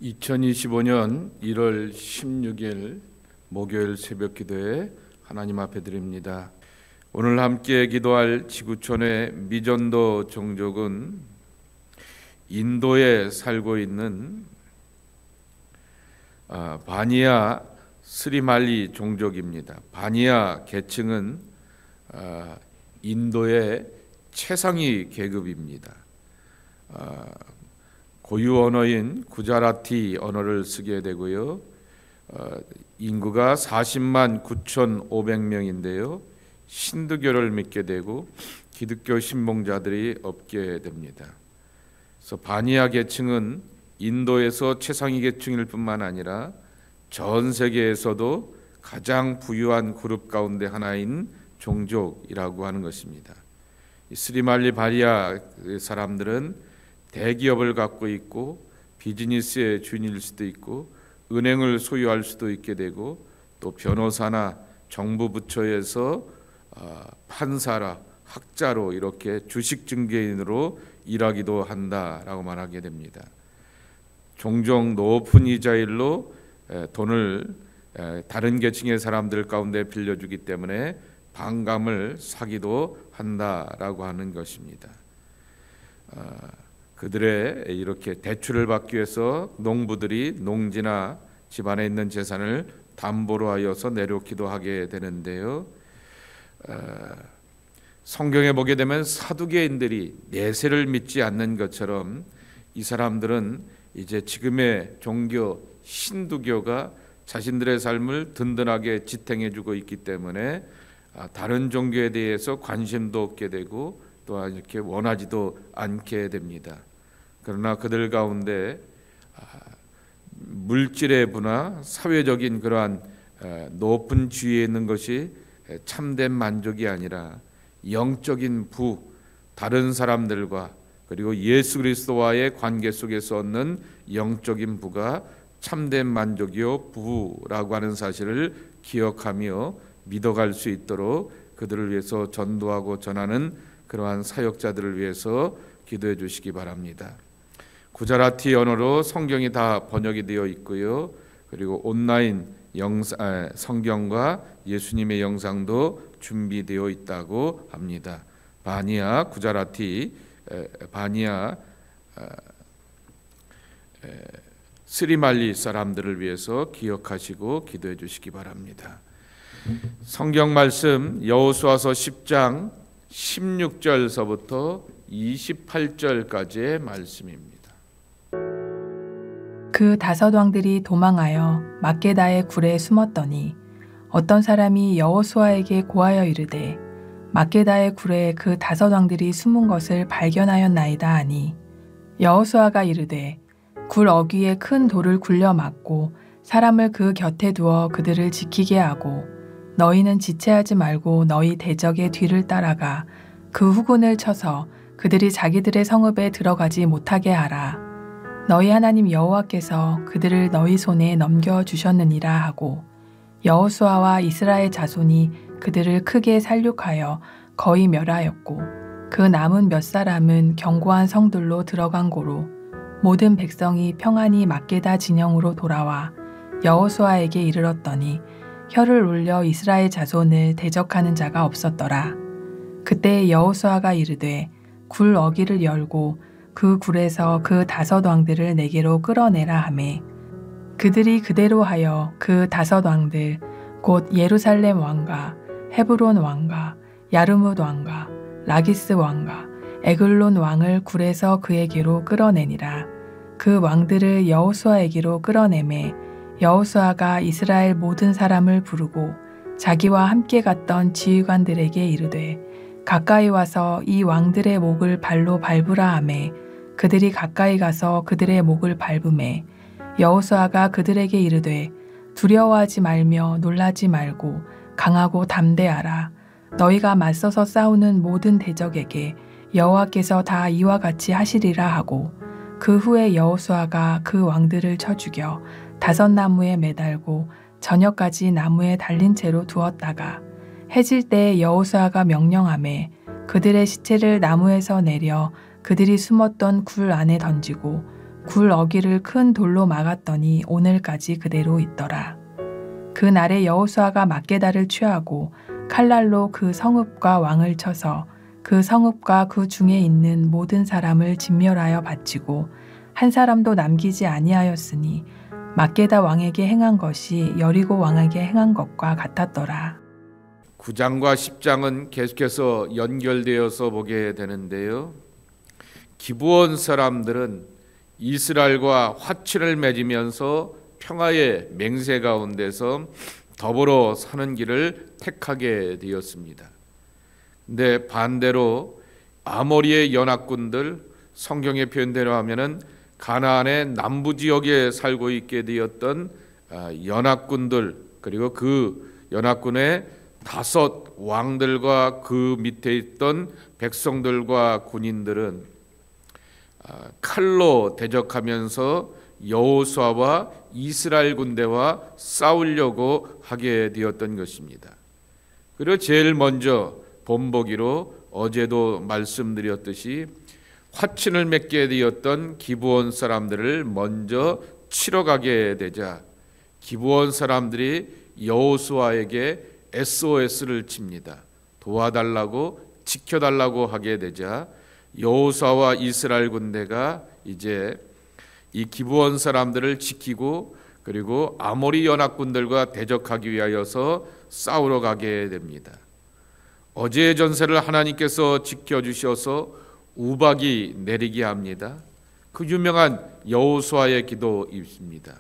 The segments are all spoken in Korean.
2025년 1월 16일 목요일 새벽 기도에 하나님 앞에 드립니다. 오늘 함께 기도할 지구촌의 미전도 종족은 인도에 살고 있는 바니아 스리말리 종족입니다. 바니아 계층은 인도의 최상위 계급입니다. 고유 언어인 구자라티 언어를 쓰게 되고요. 인구가 40만 9,500명인데요. 신두교를 믿게 되고 기독교 신봉자들이 없게 됩니다. 그래서 바니아 계층은 인도에서 최상위 계층일 뿐만 아니라 전 세계에서도 가장 부유한 그룹 가운데 하나인 종족이라고 하는 것입니다. 이 스리말리 바니아 사람들은 대기업을 갖고 있고 비즈니스의 주인일 수도 있고 은행을 소유할 수도 있게 되고 또 변호사나 정부 부처에서 판사라 학자로 이렇게 주식 중개인으로 일하기도 한다라고 말하게 됩니다. 종종 높은 이자율로 돈을 다른 계층의 사람들 가운데 빌려주기 때문에 반감을 사기도 한다라고 하는 것입니다. 그들의 이렇게 대출을 받기 위해서 농부들이 농지나 집안에 있는 재산을 담보로 하여서 내놓기도 하게 되는데요. 성경에 보게 되면 사두개인들이 내세를 믿지 않는 것처럼 이 사람들은 이제 지금의 종교 신두교가 자신들의 삶을 든든하게 지탱해주고 있기 때문에 다른 종교에 대해서 관심도 없게 되고 또한 이렇게 원하지도 않게 됩니다. 그러나 그들 가운데 물질의 부나 사회적인 그러한 높은 지위에 있는 것이 참된 만족이 아니라 영적인 부, 다른 사람들과 그리고 예수 그리스도와의 관계 속에서 얻는 영적인 부가 참된 만족이요 부라고 하는 사실을 기억하며 믿어갈 수 있도록 그들을 위해서 전도하고 전하는 그러한 사역자들을 위해서 기도해 주시기 바랍니다. 구자라티 언어로 성경이 다 번역이 되어 있고요. 그리고 온라인 성경과 예수님의 영상도 준비되어 있다고 합니다. 바니아 구자라티 바니아 스리말리 사람들을 위해서 기억하시고 기도해 주시기 바랍니다. 성경 말씀 여호수아서 10장 16절서부터 28절까지의 말씀입니다. 그 5 왕들이 도망하여 막게다의 굴에 숨었더니 어떤 사람이 여호수아에게 고하여 이르되 막게다의 굴에 그 5 왕들이 숨은 것을 발견하였나이다 하니 여호수아가 이르되 굴 어귀에 큰 돌을 굴려 막고 사람을 그 곁에 두어 그들을 지키게 하고 너희는 지체하지 말고 너희 대적의 뒤를 따라가 그 후군을 쳐서 그들이 자기들의 성읍에 들어가지 못하게 하라. 너희 하나님 여호와께서 그들을 너희 손에 넘겨주셨느니라 하고 여호수아와 이스라엘 자손이 그들을 크게 살육하여 거의 멸하였고 그 남은 몇 사람은 견고한 성들로 들어간 고로 모든 백성이 평안히 막게다 진영으로 돌아와 여호수아에게 이르렀더니 혀를 올려 이스라엘 자손을 대적하는 자가 없었더라. 그때 여호수아가 이르되 굴 어귀를 열고 그 굴에서 그 5 왕들을 내게로 끌어내라 하매 그들이 그대로 하여 그 5 왕들 곧 예루살렘 왕과 헤브론 왕과 야르뭇 왕과 라기스 왕과 에글론 왕을 굴에서 그에게로 끌어내니라. 그 왕들을 여호수아에게로 끌어내매 여호수아가 이스라엘 모든 사람을 부르고 자기와 함께 갔던 지휘관들에게 이르되 가까이 와서 이 왕들의 목을 발로 밟으라 하매 그들이 가까이 가서 그들의 목을 밟으매 여호수아가 그들에게 이르되 두려워하지 말며 놀라지 말고 강하고 담대하라. 너희가 맞서서 싸우는 모든 대적에게 여호와께서 다 이와 같이 하시리라 하고 그 후에 여호수아가 그 왕들을 쳐 죽여 5 나무에 매달고 저녁까지 나무에 달린 채로 두었다가 해질 때 여호수아가 명령하매 그들의 시체를 나무에서 내려 그들이 숨었던 굴 안에 던지고 굴 어기를 큰 돌로 막았더니 오늘까지 그대로 있더라. 그 날에 여호수아가 막게다를 취하고 칼날로 그 성읍과 왕을 쳐서 그 성읍과 그 중에 있는 모든 사람을 진멸하여 바치고 한 사람도 남기지 아니하였으니 막게다 왕에게 행한 것이 여리고 왕에게 행한 것과 같았더라. 9장과 10장은 계속해서 연결되어서 보게 되는데요. 기브온 사람들은 이스라엘과 화친을 맺으면서 평화의 맹세 가운데서 더불어 사는 길을 택하게 되었습니다. 근데 반대로 아모리의 연합군들, 성경의 표현대로 하면은 가나안의 남부 지역에 살고 있게 되었던 연합군들, 그리고 그 연합군의 5 왕들과 그 밑에 있던 백성들과 군인들은 칼로 대적하면서 여호수아와 이스라엘 군대와 싸우려고 하게 되었던 것입니다. 그리고 제일 먼저 본보기로 어제도 말씀드렸듯이 화친을 맺게 되었던 기브온 사람들을 먼저 치러 가게 되자 기브온 사람들이 여호수아에게 SOS를 칩니다. 도와달라고, 지켜달라고 하게 되자 여호수아와 이스라엘 군대가 이제 이 기브온 사람들을 지키고 그리고 아모리 연합군들과 대적하기 위하여서 싸우러 가게 됩니다. 어제의 전세를 하나님께서 지켜주셔서 우박이 내리게 합니다. 그 유명한 여호수아의 기도입니다.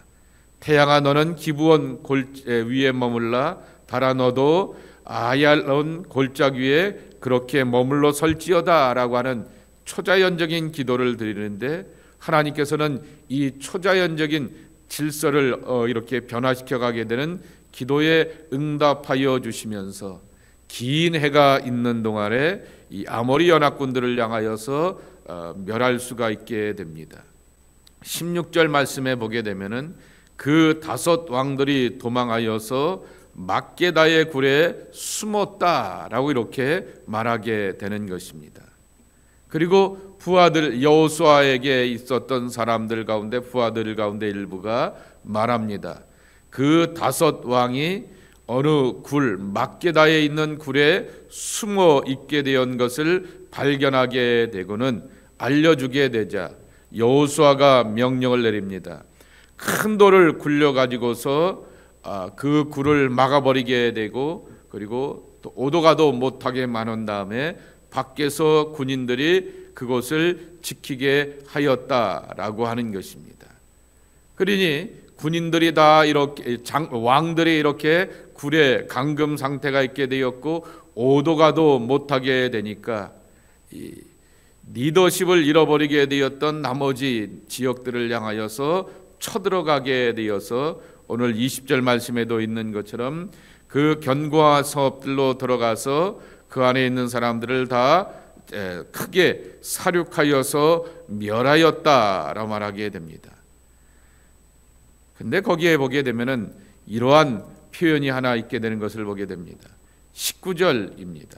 태양아 너는 기브온 위에 머물라, 달아 너도 아얄론 골짜기 위에 그렇게 머물러 설지어다 라고 하는 초자연적인 기도를 드리는데 하나님께서는 이 초자연적인 질서를 이렇게 변화시켜 가게 되는 기도에 응답하여 주시면서 긴 해가 있는 동안에 이 아모리 연합군들을 향하여서 멸할 수가 있게 됩니다. 16절 말씀에 보게 되면은 그 5 왕들이 도망하여서 막게다의 굴에 숨었다라고 이렇게 말하게 되는 것입니다. 그리고 부하들 여호수아에게 있었던 사람들 가운데 부하들 가운데 일부가 말합니다. 그 5 왕이 어느 굴 막게다에 있는 굴에 숨어 있게 된 것을 발견하게 되고는 알려주게 되자 여호수아가 명령을 내립니다. 큰 돌을 굴려 가지고서 그 굴을 막아버리게 되고 그리고 또 오도가도 못하게 만한 다음에 밖에서 군인들이 그곳을 지키게 하였다라고 하는 것입니다. 그러니 군인들이 다 이렇게 왕들이 이렇게 굴에 감금 상태가 있게 되었고 오도가도 못하게 되니까 이 리더십을 잃어버리게 되었던 나머지 지역들을 향하여서 쳐들어가게 되어서 오늘 20절 말씀에도 있는 것처럼 그 견고한 성읍들로 들어가서 그 안에 있는 사람들을 다 크게 살육하여서 멸하였다라고 말하게 됩니다. 근데 거기에 보게 되면은 이러한 표현이 하나 있게 되는 것을 보게 됩니다. 19절입니다.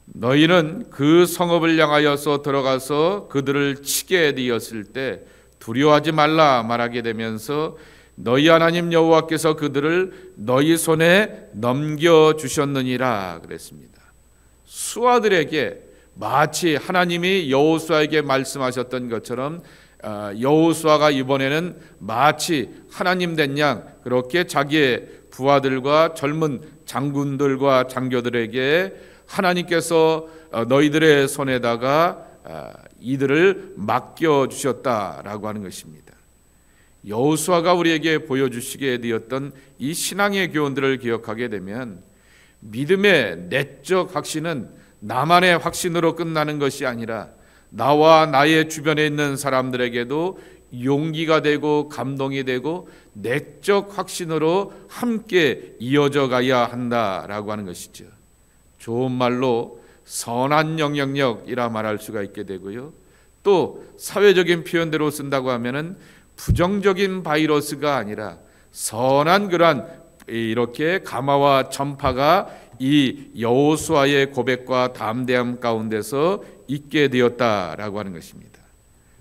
너희는 그 성읍을 향하여서 들어가서 그들을 치게 되었을 때 두려워하지 말라 말하게 되면서 너희 하나님 여호와께서 그들을 너희 손에 넘겨주셨느니라 그랬습니다. 수하들에게 마치 하나님이 여호수아에게 말씀하셨던 것처럼 여호수아가 이번에는 마치 하나님 된 양 그렇게 자기의 부하들과 젊은 장군들과 장교들에게 하나님께서 너희들의 손에다가 이들을 맡겨주셨다라고 하는 것입니다. 여호수아가 우리에게 보여주시게 되었던 이 신앙의 교훈들을 기억하게 되면 믿음의 내적 확신은 나만의 확신으로 끝나는 것이 아니라 나와 나의 주변에 있는 사람들에게도 용기가 되고 감동이 되고 내적 확신으로 함께 이어져 가야 한다라고 하는 것이죠. 좋은 말로 선한 영향력이라 말할 수가 있게 되고요. 또 사회적인 표현대로 쓴다고 하면은 부정적인 바이러스가 아니라 선한 그러한 이렇게 감화와 전파가 이 여호수아의 고백과 담대함 가운데서 있게 되었다라고 하는 것입니다.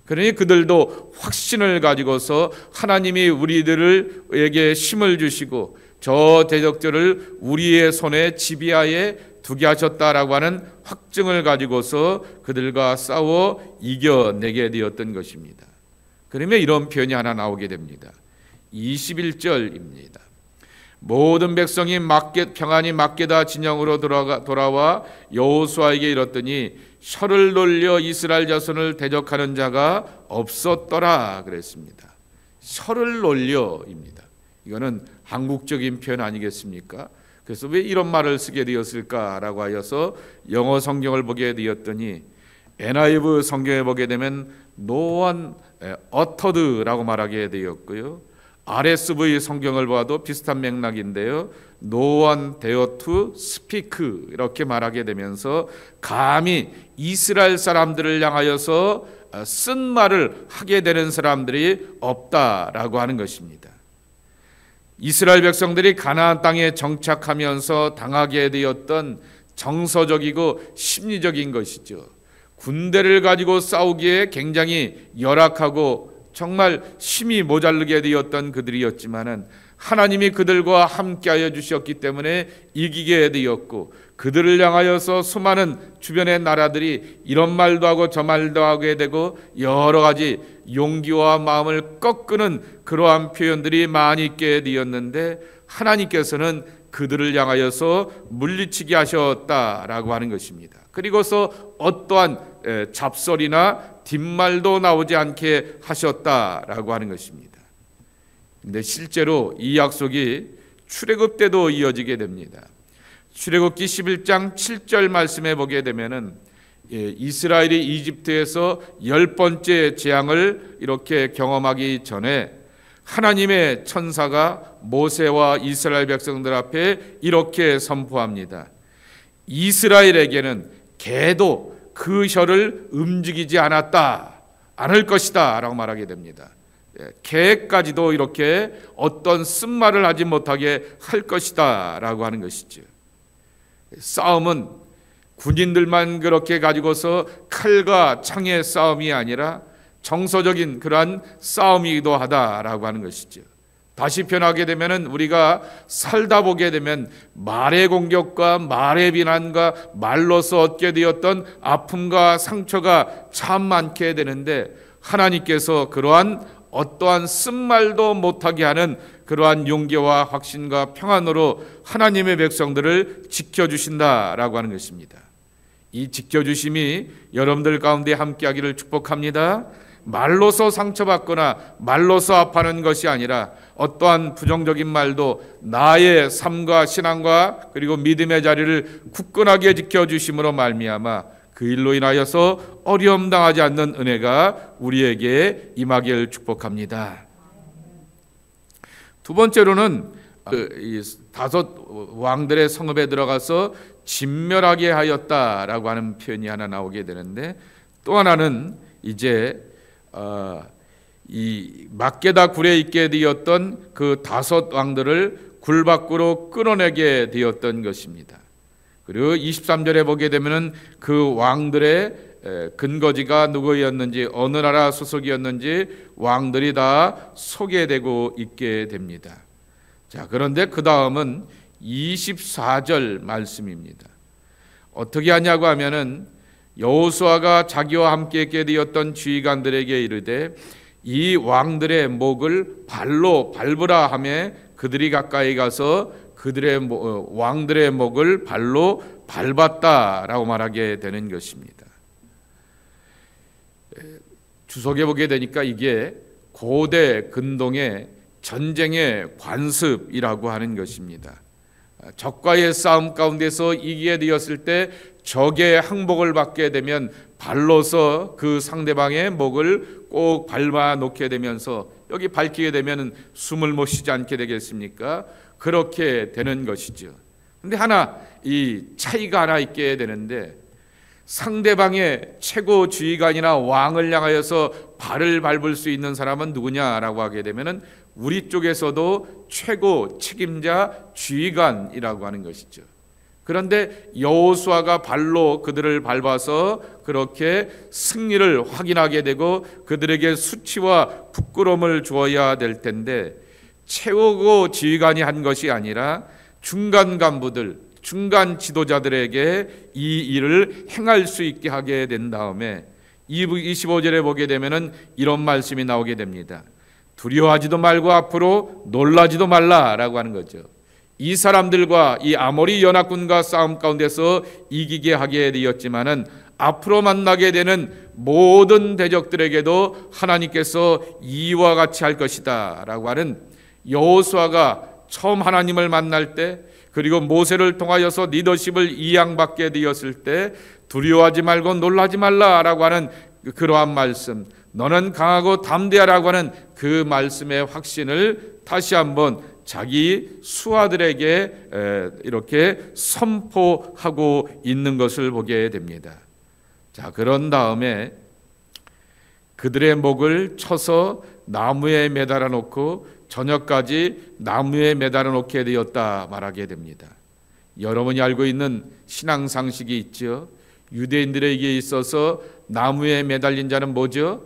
그러니 그들도 확신을 가지고서 하나님이 우리들에게 힘을 주시고 저 대적들을 우리의 손에 지휘하에 두게 하셨다라고 하는 확증을 가지고서 그들과 싸워 이겨내게 되었던 것입니다. 그러면 이런 표현이 하나 나오게 됩니다. 21절입니다. 모든 백성이 평안히 막게다 진영으로 돌아와 여호수아에게 이렀더니 혀를 놀려 이스라엘 자손을 대적하는 자가 없었더라 그랬습니다. 혀를 놀려입니다. 이거는 한국적인 표현 아니겠습니까? 그래서 왜 이런 말을 쓰게 되었을까라고 하여서 영어 성경을 보게 되었더니 NIV 성경에 보게 되면 No one uttered라고 말하게 되었고요. RSV 성경을 봐도 비슷한 맥락인데요. No one dared to speak 이렇게 말하게 되면서 감히 이스라엘 사람들을 향하여서 쓴 말을 하게 되는 사람들이 없다라고 하는 것입니다. 이스라엘 백성들이 가나안 땅에 정착하면서 당하게 되었던 정서적이고 심리적인 것이죠. 군대를 가지고 싸우기에 굉장히 열악하고 정말 힘이 모자르게 되었던 그들이었지만은 하나님이 그들과 함께하여 주셨기 때문에 이기게 되었고 그들을 향하여서 수많은 주변의 나라들이 이런 말도 하고 저 말도 하게 되고 여러 가지 용기와 마음을 꺾는 그러한 표현들이 많이 있게 되었는데 하나님께서는 그들을 향하여서 물리치게 하셨다라고 하는 것입니다. 그리고서 어떠한 잡설이나 뒷말도 나오지 않게 하셨다라고 하는 것입니다. 근데 실제로 이 약속이 출애굽 때도 이어지게 됩니다. 출애굽기 11장 7절 말씀에 보게 되면은 이스라엘이 이집트에서 10번째 재앙을 이렇게 경험하기 전에 하나님의 천사가 모세와 이스라엘 백성들 앞에 이렇게 선포합니다. 이스라엘에게는 개도 그 혀를 움직이지 않을 것이다 라고 말하게 됩니다. 개까지도 이렇게 어떤 쓴말을 하지 못하게 할 것이다 라고 하는 것이죠. 싸움은 군인들만 그렇게 가지고서 칼과 창의 싸움이 아니라 정서적인 그러한 싸움이기도 하다라고 하는 것이죠. 다시 표현하게 되면 우리가 살다 보게 되면 말의 공격과 말의 비난과 말로서 얻게 되었던 아픔과 상처가 참 많게 되는데 하나님께서 그러한 어떠한 쓴말도 못하게 하는 그러한 용기와 확신과 평안으로 하나님의 백성들을 지켜주신다라고 하는 것입니다. 이 지켜주심이 여러분들 가운데 함께하기를 축복합니다. 말로서 상처받거나 말로서 아파하는 것이 아니라 어떠한 부정적인 말도 나의 삶과 신앙과 그리고 믿음의 자리를 굳건하게 지켜주심으로 말미암아 그 일로 인하여서 어려움 당하지 않는 은혜가 우리에게 임하기를 축복합니다. 두 번째로는 이 다섯 왕들의 성읍에 들어가서 진멸하게 하였다라고 하는 표현이 하나 나오게 되는데 또 하나는 이제 이 막게다 굴에 있게 되었던 그 다섯 왕들을 굴 밖으로 끌어내게 되었던 것입니다. 그리고 23절에 보게 되면은 그 왕들의 근거지가 누구였는지 어느 나라 소속이었는지 왕들이 다 소개되고 있게 됩니다. 자, 그런데 그 다음은 24절 말씀입니다. 어떻게 하냐고 하면은 여호수아가 자기와 함께 있게 되었던 지휘관들에게 이르되 이 왕들의 목을 발로 밟으라 하매 그들이 가까이 가서 그들의 왕들의 목을 발로 밟았다라고 말하게 되는 것입니다. 주석에 보게 되니까 이게 고대 근동의 전쟁의 관습이라고 하는 것입니다. 적과의 싸움 가운데서 이기게 되었을 때 적의 항복을 받게 되면 발로서 그 상대방의 목을 꼭 밟아 놓게 되면서 여기 밟히게 되면 숨을 못 쉬지 않게 되겠습니까? 그렇게 되는 것이죠. 그런데 하나 이 차이가 하나 있게 되는데 상대방의 최고 지휘관이나 왕을 향하여서 발을 밟을 수 있는 사람은 누구냐라고 하게 되면은 우리 쪽에서도 최고 책임자 지휘관이라고 하는 것이죠. 그런데 여호수아가 발로 그들을 밟아서 그렇게 승리를 확인하게 되고 그들에게 수치와 부끄러움을 주어야 될 텐데, 최고 지휘관이 한 것이 아니라 중간 간부들, 중간 지도자들에게 이 일을 행할 수 있게 하게 된 다음에 25절에 보게 되면은 이런 말씀이 나오게 됩니다. 두려워하지도 말고 앞으로 놀라지도 말라라고 하는 거죠. 이 사람들과 이 아모리 연합군과 싸움 가운데서 이기게 하게 되었지만은 앞으로 만나게 되는 모든 대적들에게도 하나님께서 이와 같이 할 것이다 라고 하는, 여호수아가 처음 하나님을 만날 때, 그리고 모세를 통하여서 리더십을 이양받게 되었을 때 두려워하지 말고 놀라지 말라라고 하는 그러한 말씀, 너는 강하고 담대하라고 하는 그 말씀의 확신을 다시 한번 자기 수하들에게 이렇게 선포하고 있는 것을 보게 됩니다. 자, 그런 다음에 그들의 목을 쳐서 나무에 매달아 놓고 저녁까지 나무에 매달아 놓게 되었다 말하게 됩니다. 여러분이 알고 있는 신앙 상식이 있죠. 유대인들에게 있어서 나무에 매달린 자는 뭐죠?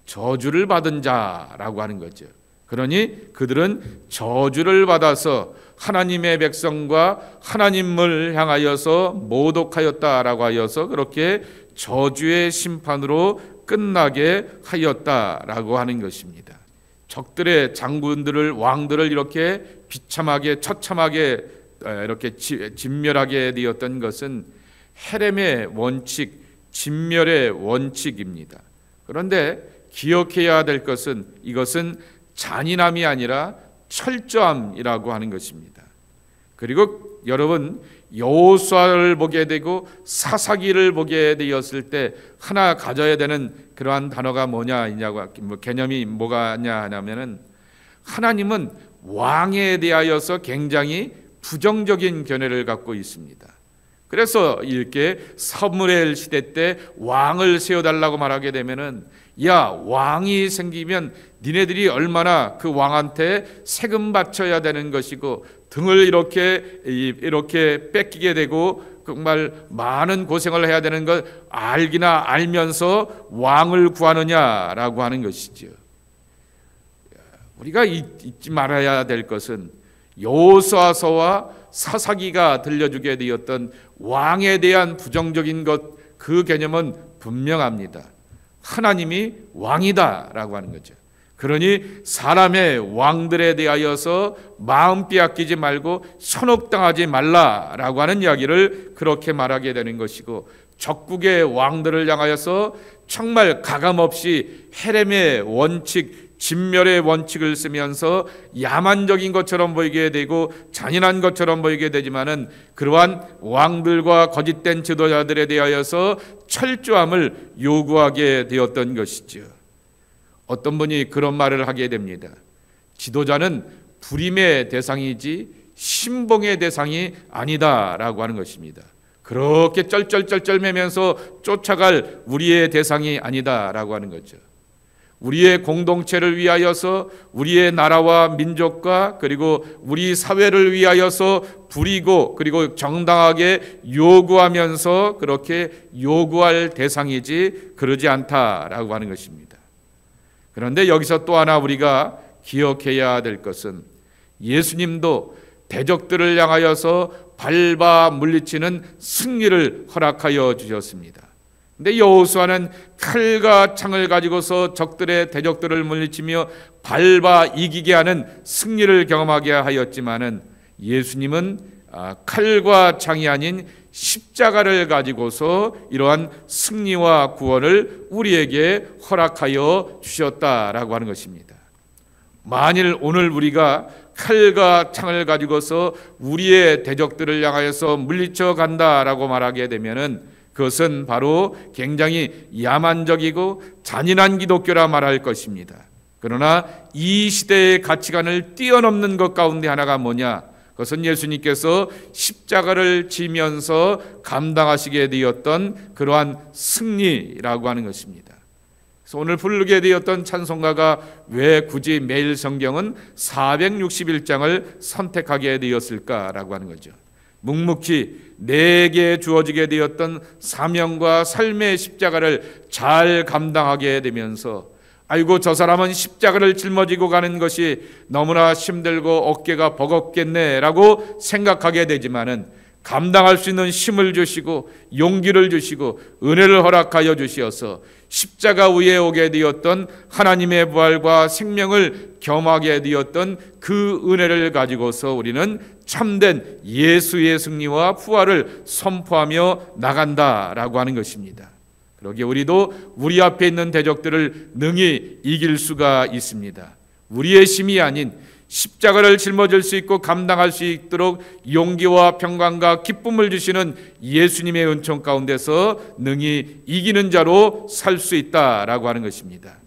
저주를 받은 자라고 하는 거죠. 그러니 그들은 저주를 받아서 하나님의 백성과 하나님을 향하여서 모독하였다라고 하여서 그렇게 저주의 심판으로 끝나게 하였다라고 하는 것입니다. 적들의 장군들을, 왕들을 이렇게 비참하게 처참하게 이렇게 진멸하게 되었던 것은 헤렘의 원칙, 진멸의 원칙입니다. 그런데 기억해야 될 것은, 이것은 잔인함이 아니라 철저함이라고 하는 것입니다. 그리고 여러분, 여호수아를 보게 되고 사사기를 보게 되었을 때 하나 가져야 되는 그러한 단어가 뭐냐냐고, 개념이 뭐가냐 하냐면은, 하나님은 왕에 대하여서 굉장히 부정적인 견해를 갖고 있습니다. 그래서 이렇게 사무엘 시대 때 왕을 세워달라고 말하게 되면은, 야, 왕이 생기면 니네들이 얼마나 그 왕한테 세금 바쳐야 되는 것이고 등을 이렇게 뺏기게 되고 정말 많은 고생을 해야 되는 걸 알기나 알면서 왕을 구하느냐라고 하는 것이죠. 우리가 잊지 말아야 될 것은 여호수아서와 사사기가 들려주게 되었던 왕에 대한 부정적인 것, 그 개념은 분명합니다. 하나님이 왕이다라고 하는 거죠. 그러니 사람의 왕들에 대하여서 마음 빼앗기지 말고 현혹당하지 말라라고 하는 이야기를 그렇게 말하게 되는 것이고, 적국의 왕들을 향하여서 정말 가감없이 헤렘의 원칙, 진멸의 원칙을 쓰면서 야만적인 것처럼 보이게 되고 잔인한 것처럼 보이게 되지만은, 그러한 왕들과 거짓된 지도자들에 대하여서 철저함을 요구하게 되었던 것이죠. 어떤 분이 그런 말을 하게 됩니다. 지도자는 불임의 대상이지 신봉의 대상이 아니다라고 하는 것입니다. 그렇게 쩔쩔쩔쩔매면서 쫓아갈 우리의 대상이 아니다라고 하는 거죠. 우리의 공동체를 위하여서, 우리의 나라와 민족과 그리고 우리 사회를 위하여서 부리고 그리고 정당하게 요구하면서 그렇게 요구할 대상이지 그러지 않다라고 하는 것입니다. 그런데 여기서 또 하나 우리가 기억해야 될 것은, 예수님도 대적들을 향하여서 밟아 물리치는 승리를 허락하여 주셨습니다. 근데 여호수아는 칼과 창을 가지고서 적들의 대적들을 물리치며 밟아 이기게 하는 승리를 경험하게 하였지만은, 예수님은 칼과 창이 아닌 십자가를 가지고서 이러한 승리와 구원을 우리에게 허락하여 주셨다라고 하는 것입니다. 만일 오늘 우리가 칼과 창을 가지고서 우리의 대적들을 향하여서 물리쳐 간다라고 말하게 되면은, 그것은 바로 굉장히 야만적이고 잔인한 기독교라 말할 것입니다. 그러나 이 시대의 가치관을 뛰어넘는 것 가운데 하나가 뭐냐? 그것은 예수님께서 십자가를 지면서 감당하시게 되었던 그러한 승리라고 하는 것입니다. 그래서 오늘 부르게 되었던 찬송가가 왜 굳이 매일 성경은 461장을 선택하게 되었을까라고 하는 거죠. 묵묵히 내게 주어지게 되었던 사명과 삶의 십자가를 잘 감당하게 되면서 아이고 저 사람은 십자가를 짊어지고 가는 것이 너무나 힘들고 어깨가 버겁겠네라고 생각하게 되지만은 감당할 수 있는 힘을 주시고 용기를 주시고 은혜를 허락하여 주시어서 십자가 위에 오게 되었던 하나님의 부활과 생명을 경험하게 되었던 그 은혜를 가지고서 우리는 참된 예수의 승리와 부활을 선포하며 나간다라고 하는 것입니다. 그러기에 우리도 우리 앞에 있는 대적들을 능히 이길 수가 있습니다. 우리의 힘이 아닌 십자가를 짊어질 수 있고 감당할 수 있도록 용기와 평강과 기쁨을 주시는 예수님의 은총 가운데서 능히 이기는 자로 살 수 있다라고 하는 것입니다.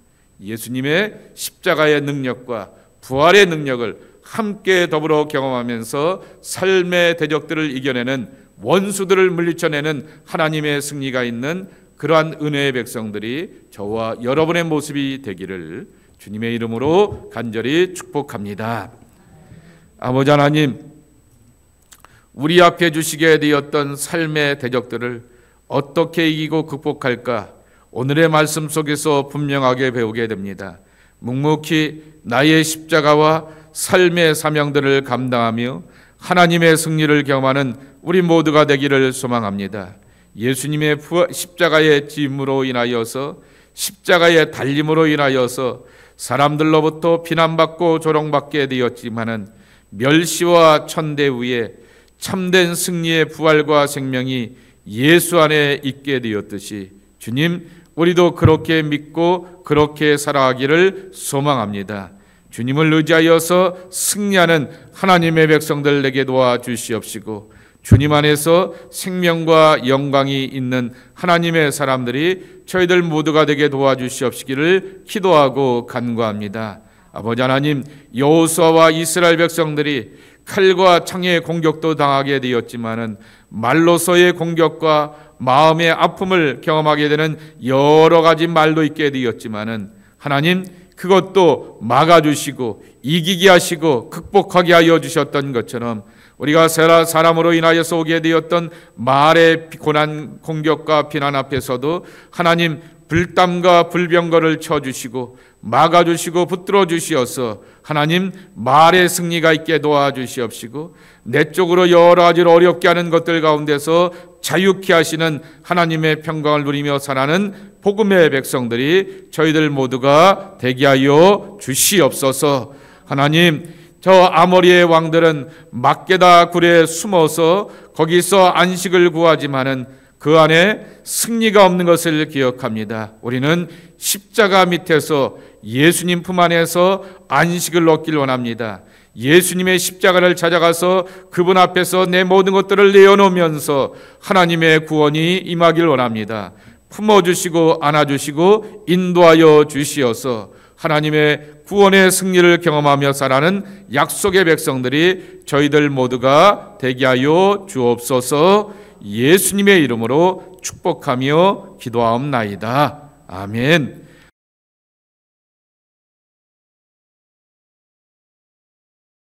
예수님의 십자가의 능력과 부활의 능력을 함께 더불어 경험하면서 삶의 대적들을 이겨내는 원수들을 물리쳐내는 하나님의 승리가 있는 그러한 은혜의 백성들이 저와 여러분의 모습이 되기를 주님의 이름으로 간절히 축복합니다. 아버지 하나님, 우리 앞에 주시게 되었던 삶의 대적들을 어떻게 이기고 극복할까? 오늘의 말씀 속에서 분명하게 배우게 됩니다. 묵묵히 나의 십자가와 삶의 사명들을 감당하며 하나님의 승리를 경험하는 우리 모두가 되기를 소망합니다. 예수님의 십자가의 짐으로 인하여서 십자가의 달림으로 인하여서 사람들로부터 비난받고 조롱받게 되었지만은 멸시와 천대 위에 참된 승리의 부활과 생명이 예수 안에 있게 되었듯이 주님, 우리도 그렇게 믿고 그렇게 살아가기를 소망합니다. 주님을 의지하여서 승리하는 하나님의 백성들 되게 도와주시옵시고 주님 안에서 생명과 영광이 있는 하나님의 사람들이 저희들 모두가 되게 도와주시옵시기를 기도하고 간구합니다. 아버지 하나님, 여호수아와 이스라엘 백성들이 칼과 창의 공격도 당하게 되었지만은 말로서의 공격과 마음의 아픔을 경험하게 되는 여러 가지 말도 있게 되었지만은 하나님, 그것도 막아주시고 이기게 하시고 극복하게 하여 주셨던 것처럼 우리가 사람으로 인하여서 오게 되었던 말의 고난, 공격과 비난 앞에서도 하나님 불담과 불병거를 쳐주시고 막아주시고 붙들어 주시어서 하나님 말의 승리가 있게 도와주시옵시고 내적으로 여러 가지로 어렵게 하는 것들 가운데서 자유케 하시는 하나님의 평강을 누리며 살아가는 복음의 백성들이 저희들 모두가 되게 하여 주시옵소서. 하나님, 저 아모리의 왕들은 막게다 굴에 숨어서 거기서 안식을 구하지만은 그 안에 승리가 없는 것을 기억합니다. 우리는 십자가 밑에서 예수님 품 안에서 안식을 얻길 원합니다. 예수님의 십자가를 찾아가서 그분 앞에서 내 모든 것들을 내어놓으면서 하나님의 구원이 임하길 원합니다. 품어주시고 안아주시고 인도하여 주시어서 하나님의 구원의 승리를 경험하며 살아가는 약속의 백성들이 저희들 모두가 되게 하여 주옵소서. 예수님의 이름으로 축복하며 기도하옵나이다. 아멘.